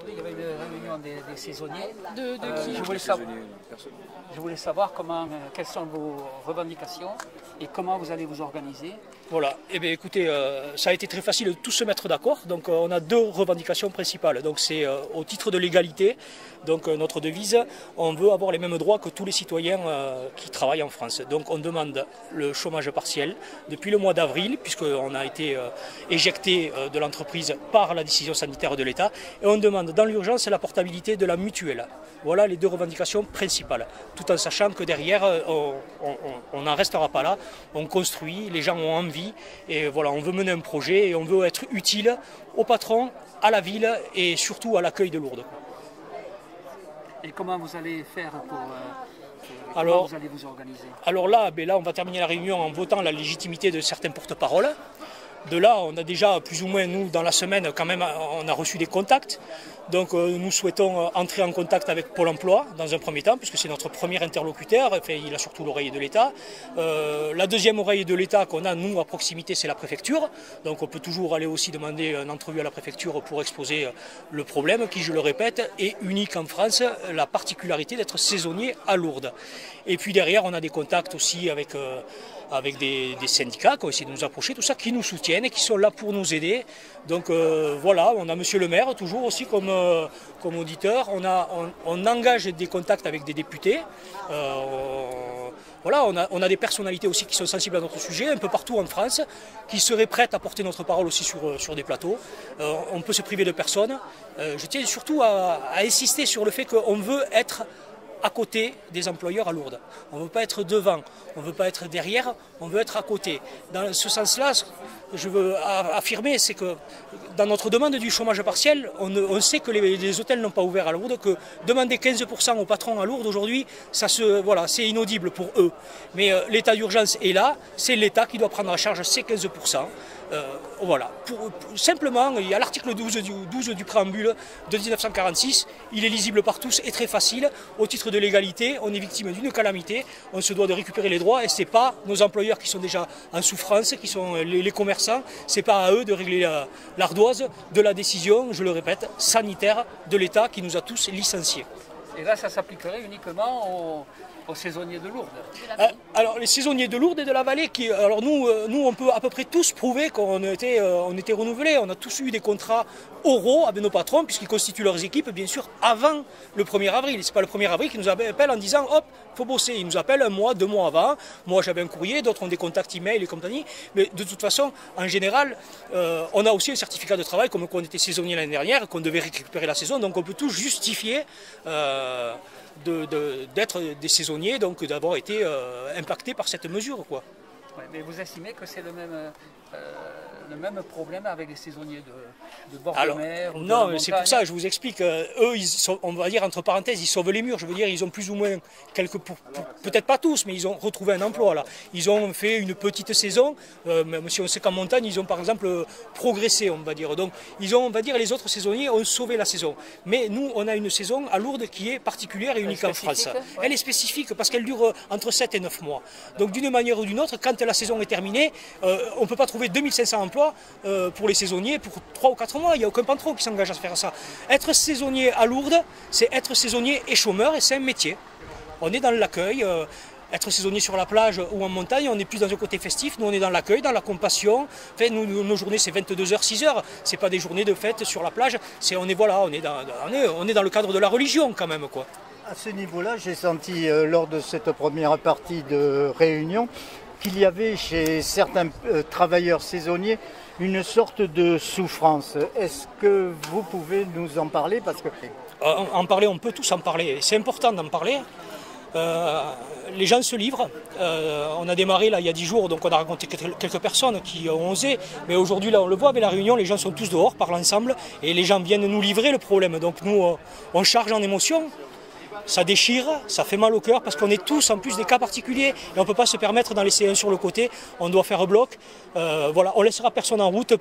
aujourd'hui, il y avait une réunion des saisonniers. De qui Je voulais savoir quelles sont vos revendications et comment vous allez vous organiser. Voilà, eh bien, écoutez, ça a été très facile de tous se mettre d'accord. Donc on a deux revendications principales. Donc c'est au titre de l'égalité, donc notre devise, on veut avoir les mêmes droits que tous les citoyens qui travaillent en France. Donc on demande le chômage partiel depuis le mois d'avril, puisqu'on a été éjecté de l'entreprise par la décision sanitaire de l'État. Et on demande dans l'urgence la portabilité de la mutuelle. Voilà les deux revendications principales. Tout en sachant que derrière, on n'en restera pas là. On construit, les gens ont envie. Et voilà, on veut mener un projet et on veut être utile aux patrons, à la ville et surtout à l'accueil de Lourdes. Et comment vous allez faire comment vous allez vous organiser? Alors là, on va terminer la réunion en votant la légitimité de certains porte-paroles. De là, on a déjà plus ou moins, nous, dans la semaine, quand même, on a reçu des contacts. Donc nous souhaitons entrer en contact avec Pôle emploi dans un premier temps, puisque c'est notre premier interlocuteur, enfin, il a surtout l'oreille de l'État. La deuxième oreille de l'État qu'on a, nous, à proximité, c'est la préfecture. Donc on peut toujours aller aussi demander une entrevue à la préfecture pour exposer le problème, qui, je le répète, est unique en France, la particularité d'être saisonnier à Lourdes. Et puis derrière, on a des contacts aussi avec des syndicats qui ont essayé de nous approcher, tout ça, qui nous soutiennent et qui sont là pour nous aider. Donc voilà, on a monsieur le maire toujours aussi comme auditeur, on engage des contacts avec des députés. Voilà, on a des personnalités aussi qui sont sensibles à notre sujet, un peu partout en France, qui seraient prêtes à porter notre parole aussi sur des plateaux. On peut se priver de personne. Je tiens surtout à insister sur le fait qu'on veut être à côté des employeurs à Lourdes. On ne veut pas être devant, on ne veut pas être derrière, on veut être à côté. Dans ce sens-là, je veux affirmer, c'est que dans notre demande du chômage partiel, on sait que les hôtels n'ont pas ouvert à Lourdes, que demander 15% aux patrons à Lourdes aujourd'hui, c'est inaudible pour eux. Mais l'état d'urgence est là, c'est l'État qui doit prendre en charge ces 15%. Voilà. Simplement, il y a l'article 12 du préambule de 1946, il est lisible par tous et très facile. Au titre de l'égalité, on est victime d'une calamité, on se doit de récupérer les droits et ce n'est pas nos employeurs qui sont déjà en souffrance, qui sont les commerçants, ce n'est pas à eux de régler l'ardoise de la décision, je le répète, sanitaire de l'État qui nous a tous licenciés. Et là, ça s'appliquerait uniquement aux saisonniers de Lourdes. Alors les saisonniers de Lourdes et de la vallée, alors nous on peut à peu près tous prouver qu'on était renouvelés. On a tous eu des contrats oraux avec nos patrons puisqu'ils constituent leurs équipes bien sûr avant le 1er avril. C'est pas le 1er avril qui nous appelle en disant hop, faut bosser. Ils nous appellent un mois, 2 mois avant. Moi j'avais un courrier, d'autres ont des contacts email et compagnie. Mais de toute façon, en général, on a aussi un certificat de travail comme qu'on était saisonnier l'année dernière, qu'on devait récupérer la saison. Donc on peut tout justifier d'être des saisonniers, donc d'avoir été impactés par cette mesure, quoi. Ouais, mais vous estimez que c'est le même problème avec les saisonniers de bord de mer ou non, de c'est pour ça, je vous explique. Eux, on va dire entre parenthèses, ils sauvent les murs. Je veux dire, ils ont plus ou moins peut-être pas tous, mais ils ont retrouvé un emploi là. Ils ont fait une petite saison. Même si on sait qu'en montagne, ils ont par exemple progressé, on va dire. Donc, on va dire, les autres saisonniers ont sauvé la saison. Mais nous, on a une saison à Lourdes qui est particulière et unique en France. Ouais. Elle est spécifique parce qu'elle dure entre 7 et 9 mois. Donc, d'une manière ou d'une autre, quand la saison est terminée, on ne peut pas trouver 2500 emplois pour les saisonniers pour 3 ou 4 mois. Il n'y a aucun patron qui s'engage à faire ça. Être saisonnier à Lourdes, c'est être saisonnier et chômeur et c'est un métier. On est dans l'accueil. Être saisonnier sur la plage ou en montagne, on est plus dans un côté festif. Nous, on est dans l'accueil, dans la compassion. Enfin, nos journées, c'est 22h, 6h. Ce n'est pas des journées de fête sur la plage. On est dans le cadre de la religion quand même, quoi. À ce niveau-là, j'ai senti lors de cette première partie de réunion qu'il y avait chez certains travailleurs saisonniers une sorte de souffrance. Est-ce que vous pouvez nous en parler? Parce que... En parler, on peut tous en parler. C'est important d'en parler. Les gens se livrent. On a démarré là il y a 10 jours, donc on a rencontré quelques personnes qui ont osé. Mais aujourd'hui, là, on le voit avec la réunion, les gens sont tous dehors, parlent ensemble, et les gens viennent nous livrer le problème. Donc nous, on charge en émotion. Ça déchire, ça fait mal au cœur parce qu'on est tous en plus des cas particuliers et on ne peut pas se permettre d'en laisser un sur le côté, on doit faire bloc. Voilà, on ne laissera personne en route,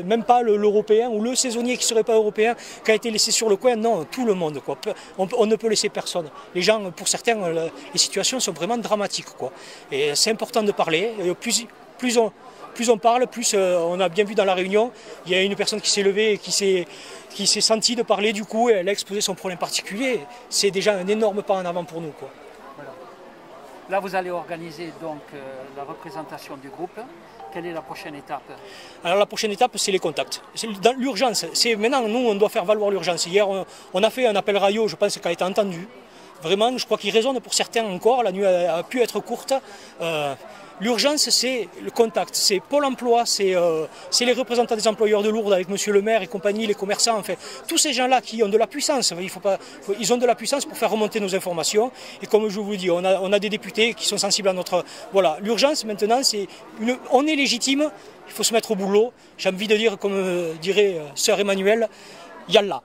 même pas l'Européen ou le saisonnier qui ne serait pas européen qui a été laissé sur le coin, non, tout le monde, quoi. On ne peut laisser personne. Les gens, pour certains, les situations sont vraiment dramatiques, quoi. Et c'est important de parler, plus plus on parle, plus on a bien vu dans la réunion, il y a une personne qui s'est levée et qui s'est sentie de parler du coup, et elle a exposé son problème particulier. C'est déjà un énorme pas en avant pour nous, quoi. Voilà. Là, vous allez organiser donc la représentation du groupe. Quelle est la prochaine étape? Alors la prochaine étape, c'est les contacts. Dans l'urgence, maintenant, nous, on doit faire valoir l'urgence. Hier, on a fait un appel radio, je pense qu'elle a été entendue. Vraiment, je crois qu'il résonne pour certains encore. La nuit a pu être courte. L'urgence, c'est le contact, c'est Pôle emploi, c'est les représentants des employeurs de Lourdes avec monsieur le maire et compagnie, les commerçants, enfin, tous ces gens-là qui ont de la puissance, ils ont de la puissance pour faire remonter nos informations. Et comme je vous le dis, on a des députés qui sont sensibles à notre... Voilà, l'urgence maintenant, on est légitime, il faut se mettre au boulot. J'ai envie de dire, comme dirait sœur Emmanuelle, Yallah.